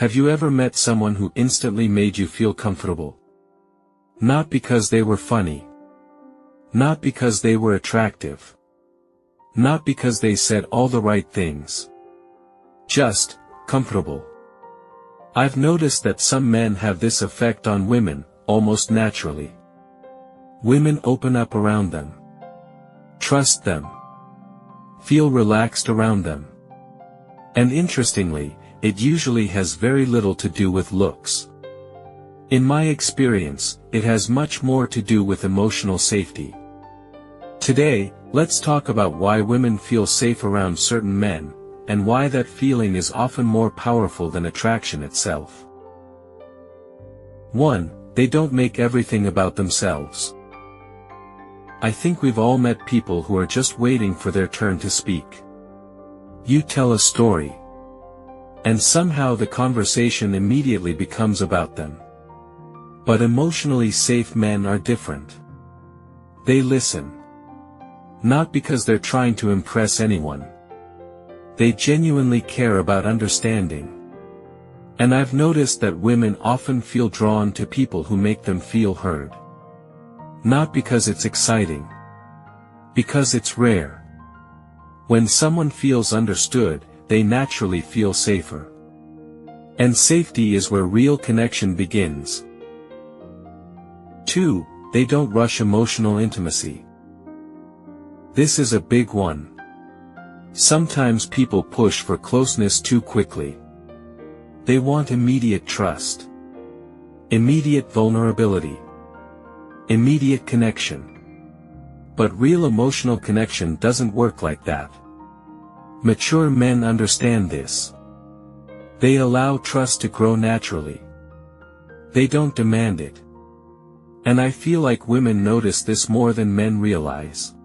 Have you ever met someone who instantly made you feel comfortable? Not because they were funny. Not because they were attractive. Not because they said all the right things. Just comfortable. I've noticed that some men have this effect on women, almost naturally. Women open up around them. Trust them. Feel relaxed around them. And interestingly, it usually has very little to do with looks. In my experience, it has much more to do with emotional safety. Today, let's talk about why women feel safe around certain men, and why that feeling is often more powerful than attraction itself. 1. They don't make everything about themselves. I think we've all met people who are just waiting for their turn to speak. You tell a story. And somehow the conversation immediately becomes about them. But emotionally safe men are different. They listen. Not because they're trying to impress anyone. They genuinely care about understanding. And I've noticed that women often feel drawn to people who make them feel heard. Not because it's exciting. Because it's rare. When someone feels understood, they naturally feel safer. And safety is where real connection begins. 2. They don't rush emotional intimacy. This is a big one. Sometimes people push for closeness too quickly. They want immediate trust. Immediate vulnerability. Immediate connection. But real emotional connection doesn't work like that. Mature men understand this. They allow trust to grow naturally. They don't demand it. And I feel like women notice this more than men realize.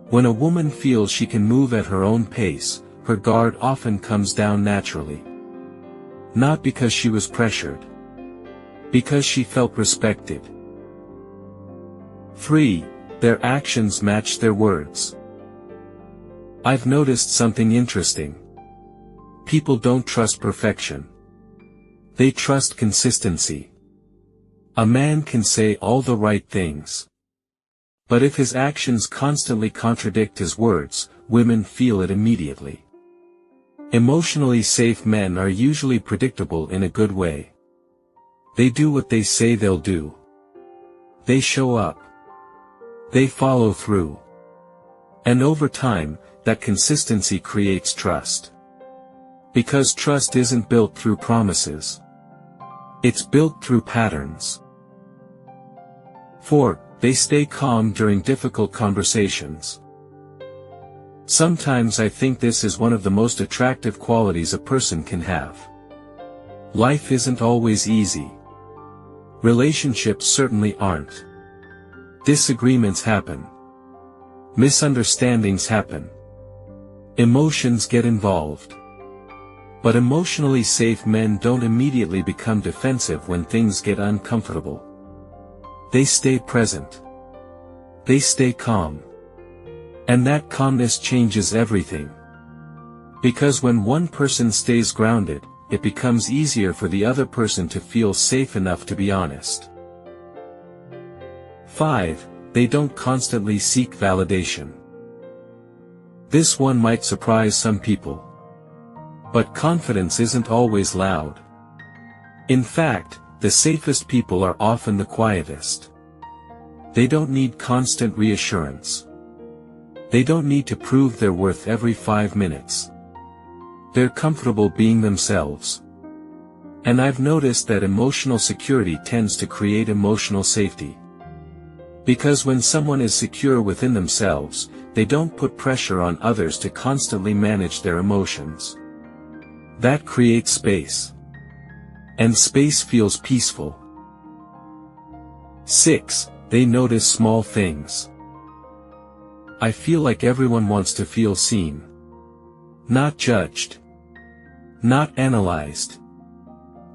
When a woman feels she can move at her own pace, her guard often comes down naturally. Not because she was pressured. Because she felt respected. 3. Their actions match their words. I've noticed something interesting. People don't trust perfection. They trust consistency. A man can say all the right things. But if his actions constantly contradict his words, women feel it immediately. Emotionally safe men are usually predictable in a good way. They do what they say they'll do. They show up. They follow through. And over time, that consistency creates trust. Because trust isn't built through promises. It's built through patterns. 4. They stay calm during difficult conversations. Sometimes I think this is one of the most attractive qualities a person can have. Life isn't always easy. Relationships certainly aren't. Disagreements happen. Misunderstandings happen. Emotions get involved. But emotionally safe men don't immediately become defensive when things get uncomfortable. They stay present. They stay calm. And that calmness changes everything. Because when one person stays grounded, it becomes easier for the other person to feel safe enough to be honest. 5. They don't constantly seek validation. This one might surprise some people. But confidence isn't always loud. In fact, the safest people are often the quietest. They don't need constant reassurance. They don't need to prove their worth every 5 minutes. They're comfortable being themselves. And I've noticed that emotional security tends to create emotional safety. Because when someone is secure within themselves, they don't put pressure on others to constantly manage their emotions. That creates space. And space feels peaceful. 6. They notice small things. I feel like everyone wants to feel seen. Not judged. Not analyzed.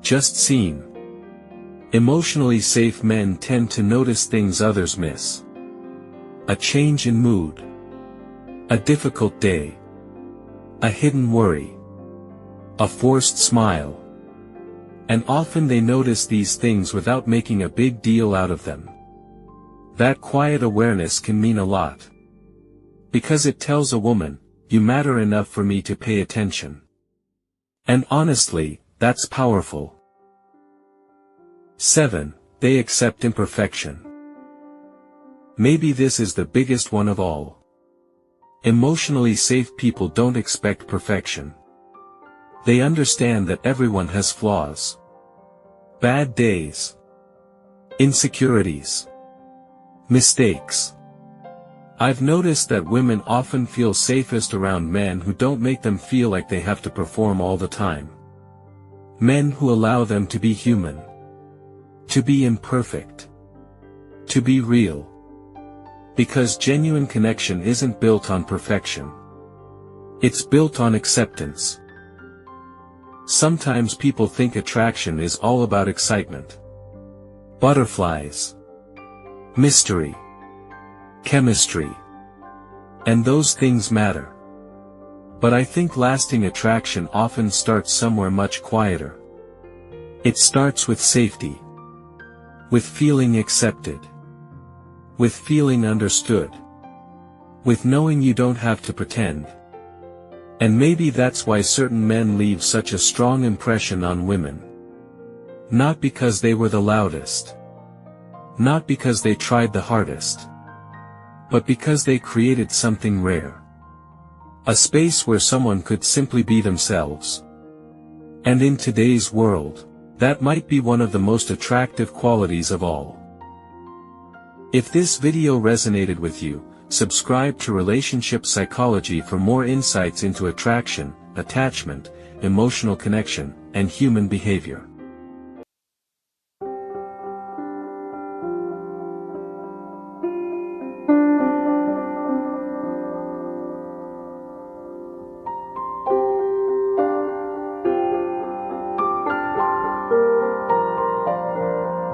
Just seen. Emotionally safe men tend to notice things others miss. A change in mood. A difficult day. A hidden worry. A forced smile. And often they notice these things without making a big deal out of them. That quiet awareness can mean a lot. Because it tells a woman, you matter enough for me to pay attention. And honestly, that's powerful. 7. They accept imperfection. Maybe this is the biggest one of all. Emotionally safe people don't expect perfection. They understand that everyone has flaws. Bad days. Insecurities. Mistakes. I've noticed that women often feel safest around men who don't make them feel like they have to perform all the time. Men who allow them to be human. To be imperfect. To be real. Because genuine connection isn't built on perfection. It's built on acceptance. Sometimes people think attraction is all about excitement. Butterflies. Mystery. Chemistry. And those things matter. But I think lasting attraction often starts somewhere much quieter. It starts with safety. With feeling accepted. With feeling understood. With knowing you don't have to pretend. And maybe that's why certain men leave such a strong impression on women. Not because they were the loudest. Not because they tried the hardest. But because they created something rare. A space where someone could simply be themselves. And in today's world, that might be one of the most attractive qualities of all. If this video resonated with you, subscribe to Relationship Psychology for more insights into attraction, attachment, emotional connection, and human behavior.